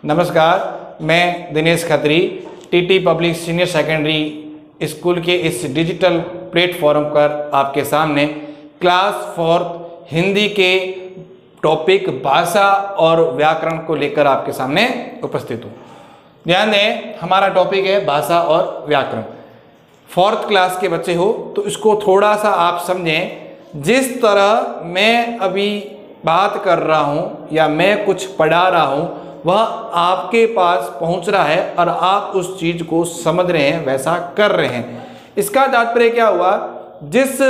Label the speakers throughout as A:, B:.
A: नमस्कार, मैं Dinesh Khatri TT public senior secondary school के इस डिजिटल प्लेटफॉर्म पर आपके सामने क्लास 4 हिंदी के टॉपिक भाषा और व्याकरण को लेकर आपके सामने उपस्थित हूँ। ध्यान दें, हमारा टॉपिक है भाषा और व्याकरण। 4th क्लास के बच्चे हो तो इसको थोड़ा सा आप समझें। जिस तरह मैं अभी बात कर रहा हूँ या मैं कुछ पढ़ा रहा हूँ वह आपके पास पहुँच रहा है और आप उस चीज़ को समझ रहे हैं, वैसा कर रहे हैं। इसका तात्पर्य क्या हुआ? जिस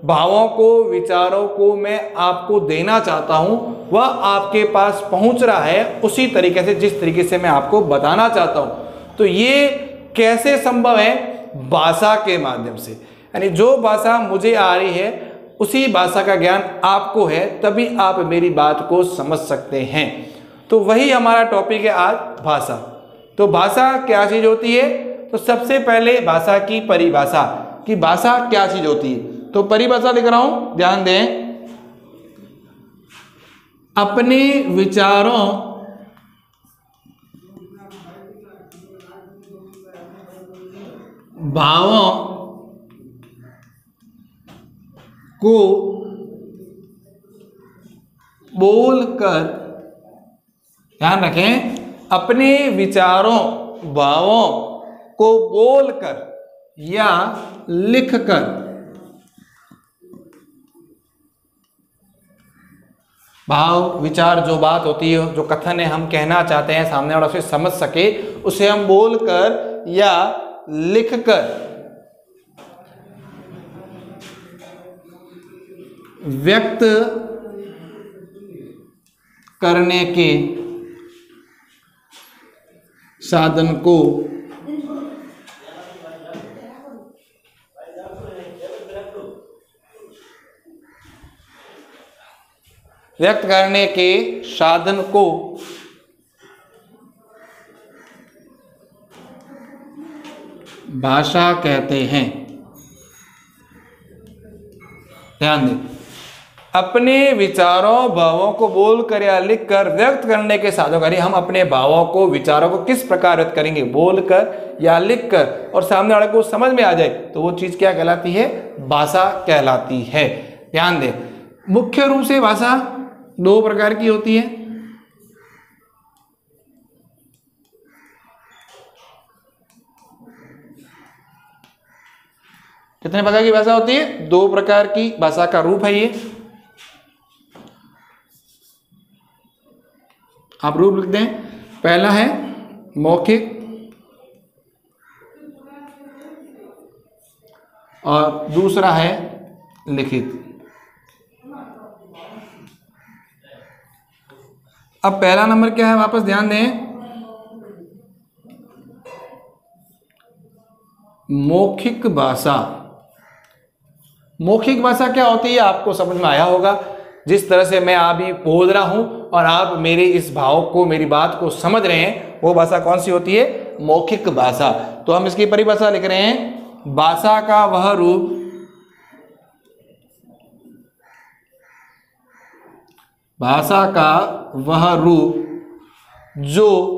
A: भावों को, विचारों को मैं आपको देना चाहता हूँ वह आपके पास पहुँच रहा है उसी तरीके से जिस तरीके से मैं आपको बताना चाहता हूँ। तो ये कैसे संभव है? भाषा के माध्यम से। यानी जो भाषा मुझे आ रही है उसी भाषा का ज्ञान आपको है, तभी आप मेरी बात को समझ सकते हैं। तो वही हमारा टॉपिक है आज, भाषा। तो भाषा क्या चीज़ होती है? तो सबसे पहले भाषा की परिभाषा कि भाषा क्या चीज़ होती है। तो परिभाषा लिख रहा हूं, ध्यान दें। अपने विचारों भावों को बोलकर, ध्यान रखें, अपने विचारों भावों को बोलकर या लिखकर भाव विचार जो बात होती है, जो कथन है, हम कहना चाहते हैं, सामने वाला उसे समझ सके, उसे हम बोलकर या लिखकर व्यक्त करने के साधन को भाषा कहते हैं। ध्यान दें, अपने विचारों भावों को बोलकर या लिखकर व्यक्त करने के साधन। हम अपने भावों को, विचारों को किस प्रकार व्यक्त करेंगे? बोलकर या लिखकर, और सामने वाले को समझ में आ जाए तो वो चीज क्या कहलाती है? भाषा कहलाती है। ध्यान दें, मुख्य रूप से भाषा 2 प्रकार की होती है। कितने प्रकार की भाषा होती है? 2 प्रकार की भाषा का रूप है ये। आप रूप लिख दें। पहला है मौखिक और दूसरा है लिखित। अब पहला नंबर क्या है? वापस ध्यान दें, मौखिक भाषा। मौखिक भाषा क्या होती है आपको समझ में आया होगा। जिस तरह से मैं अभी बोल रहा हूं और आप मेरे इस भाव को, मेरी बात को समझ रहे हैं, वो भाषा कौन सी होती है? मौखिक भाषा। तो हम इसकी परिभाषा लिख रहे हैं, भाषा का वह रूप जो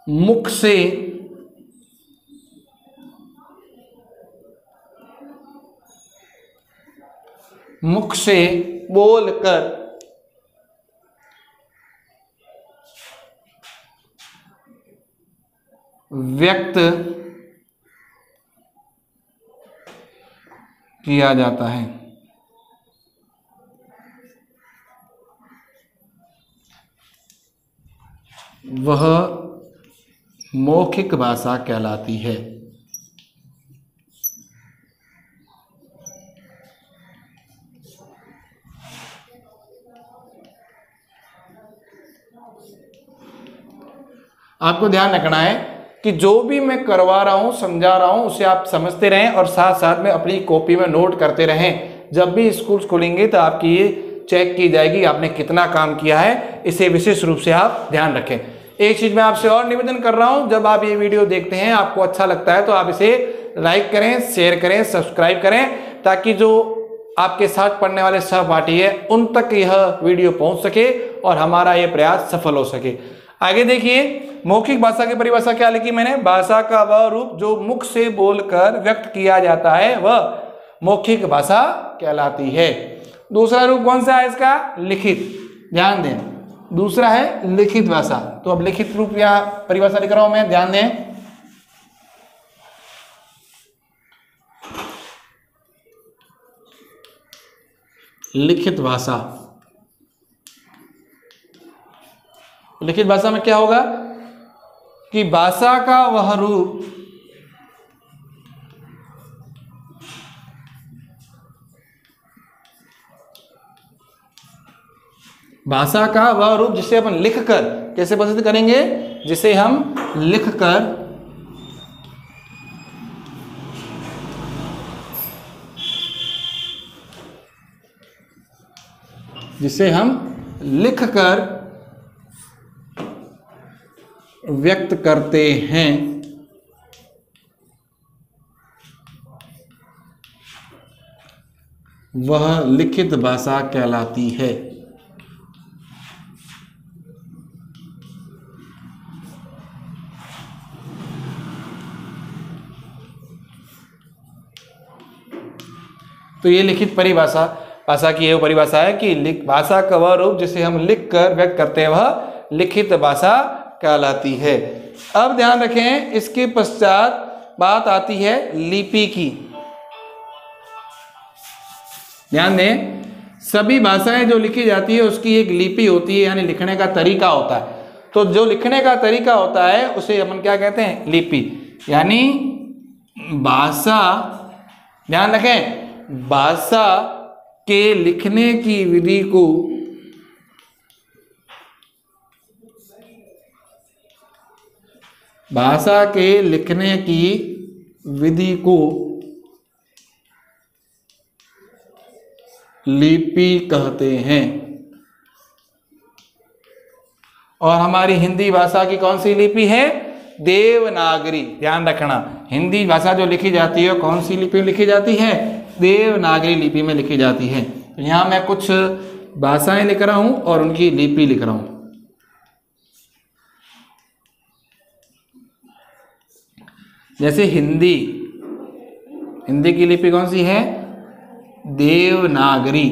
A: मुख से बोलकर व्यक्त किया जाता है। वह मौखिक भाषा कहलाती है। आपको ध्यान रखना है कि जो भी मैं करवा रहा हूं, समझा रहा हूं, उसे आप समझते रहें और साथ साथ में अपनी कॉपी में नोट करते रहें। जब भी स्कूल खोलेंगे तो आपकी ये चेक की जाएगी आपने कितना काम किया है, इसे विशेष रूप से आप ध्यान रखें। एक चीज मैं आपसे और निवेदन कर रहा हूं, जब आप ये वीडियो देखते हैं, आपको अच्छा लगता है तो आप इसे लाइक करें, शेयर करें, सब्सक्राइब करें, ताकि जो आपके साथ पढ़ने वाले सहपाठी है उन तक यह वीडियो पहुंच सके और हमारा यह प्रयास सफल हो सके। आगे देखिए, मौखिक भाषा की परिभाषा क्या लिखी मैंने, भाषा का वह रूप जो मुख से बोलकर व्यक्त किया जाता है वह मौखिक भाषा कहलाती है। दूसरा रूप कौन सा है इसका, लिखित। ध्यान दें, दूसरा है लिखित भाषा। तो अब लिखित रूप या परिभाषा लिख रहा हूं मैं, ध्यान दें। लिखित भाषा, लिखित भाषा में क्या होगा कि भाषा का वह रूप जिसे अपन लिखकर, कैसे प्रस्तुत करेंगे, जिसे हम लिखकर व्यक्त करते हैं, वह लिखित भाषा कहलाती है। तो ये लिखित परिभाषा, भाषा की यह परिभाषा है कि भाषा का वह रूप जिसे हम लिखकर व्यक्त करते हैं वह लिखित भाषा कहलाती है। अब ध्यान रखें, इसके पश्चात बात आती है लिपि की। ध्यान दें, सभी भाषाएं जो लिखी जाती है उसकी एक लिपि होती है, यानी लिखने का तरीका होता है। तो जो लिखने का तरीका होता है उसे अपन क्या कहते हैं, लिपि। यानी भाषा, ध्यान रखें, भाषा के लिखने की विधि को लिपि कहते हैं। और हमारी हिंदी भाषा की कौन सी लिपि है, देवनागरी। ध्यान रखना, हिंदी भाषा जो लिखी जाती है कौन सी लिपि में लिखी जाती है, देवनागरी लिपि में लिखी जाती है। तो यहाँ मैं कुछ भाषाएं लिख रहा हूं और उनकी लिपि लिख रहा हूं। जैसे हिंदी की लिपि कौन सी है, देवनागरी।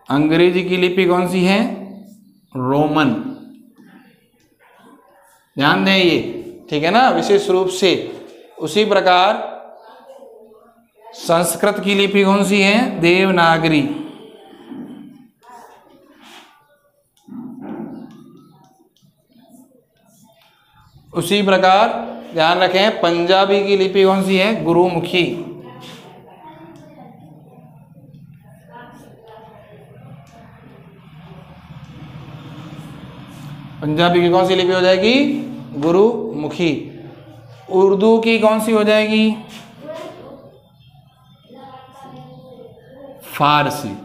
A: अंग्रेजी की लिपि कौन सी है, रोमन। ध्यान दें ये, ठीक है ना, विशेष रूप से। उसी प्रकार संस्कृत की लिपि कौन सी है, देवनागरी। उसी प्रकार ध्यान रखें, पंजाबी की लिपि कौन सी है, गुरुमुखी। पंजाबी की कौन सी लिपि हो जाएगी, गुरुमुखी। उर्दू की कौन सी हो जाएगी, फारसी।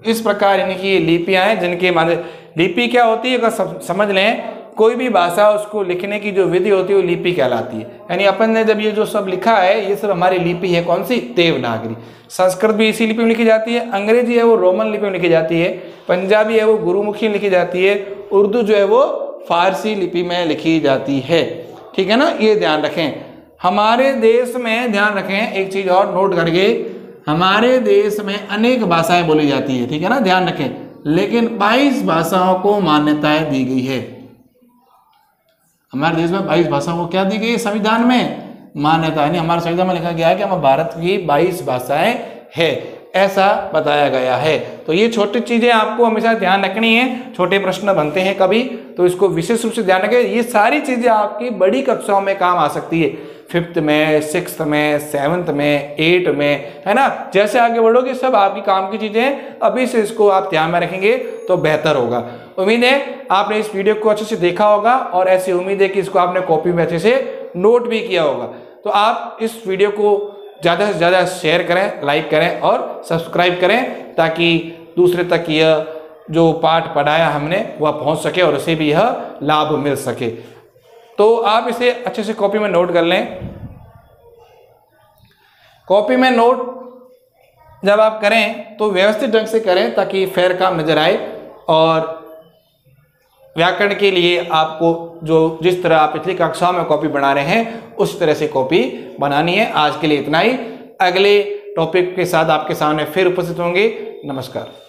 A: इस प्रकार इनकी ये लिपियां हैं जिनके माध्यम, लिपि क्या होती है अगर समझ लें, कोई भी भाषा उसको लिखने की जो विधि होती है वो लिपि कहलाती है। यानी अपन ने जब ये जो सब लिखा है ये सब हमारी लिपि है, कौन सी, देवनागरी। संस्कृत भी इसी लिपि में लिखी जाती है, अंग्रेजी है वो रोमन लिपि में लिखी जाती है, पंजाबी है वो गुरुमुखी में लिखी जाती है, उर्दू जो है वो फारसी लिपि में लिखी जाती है। ठीक है ना, ये ध्यान रखें। हमारे देश में, ध्यान रखें एक चीज और नोट करके, हमारे देश में अनेक भाषाएं बोली जाती है, ठीक है ना, ध्यान रखें, लेकिन 22 भाषाओं को मान्यताएं दी गई है। हमारे देश में 22 भाषाओं को क्या दी गई है, संविधान में मान्यता। यानी हमारे संविधान में लिखा गया है कि हमारे भारत की 22 भाषाएं है, ऐसा बताया गया है। तो ये छोटी चीजें आपको हमेशा ध्यान रखनी है, छोटे प्रश्न बनते हैं कभी, तो इसको विशेष रूप से ध्यान रखें। ये सारी चीजें आपकी बड़ी कक्षाओं में काम आ सकती है, 5th में, 6th में, 7th में, 8th में, है ना। जैसे आगे बढ़ोगे सब आपकी काम की चीजें, अभी से इसको आप ध्यान में रखेंगे तो बेहतर होगा। उम्मीद है आपने इस वीडियो को अच्छे से देखा होगा और ऐसी उम्मीद है कि इसको आपने कॉपी में अच्छे से नोट भी किया होगा। तो आप इस वीडियो को ज़्यादा से ज़्यादा शेयर करें, लाइक करें और सब्सक्राइब करें, ताकि दूसरे तक यह जो पाठ पढ़ाया हमने वह पहुंच सके और उसे भी यह लाभ मिल सके। तो आप इसे अच्छे से कॉपी में नोट कर लें। कॉपी में नोट जब आप करें तो व्यवस्थित ढंग से करें ताकि फेयर काम नजर आए। और व्याकरण के लिए आपको जिस तरह आप पिछली कक्षाओं में कॉपी बना रहे हैं उस तरह से कॉपी बनानी है। आज के लिए इतना ही। अगले टॉपिक के साथ आपके सामने फिर उपस्थित होंगे। नमस्कार।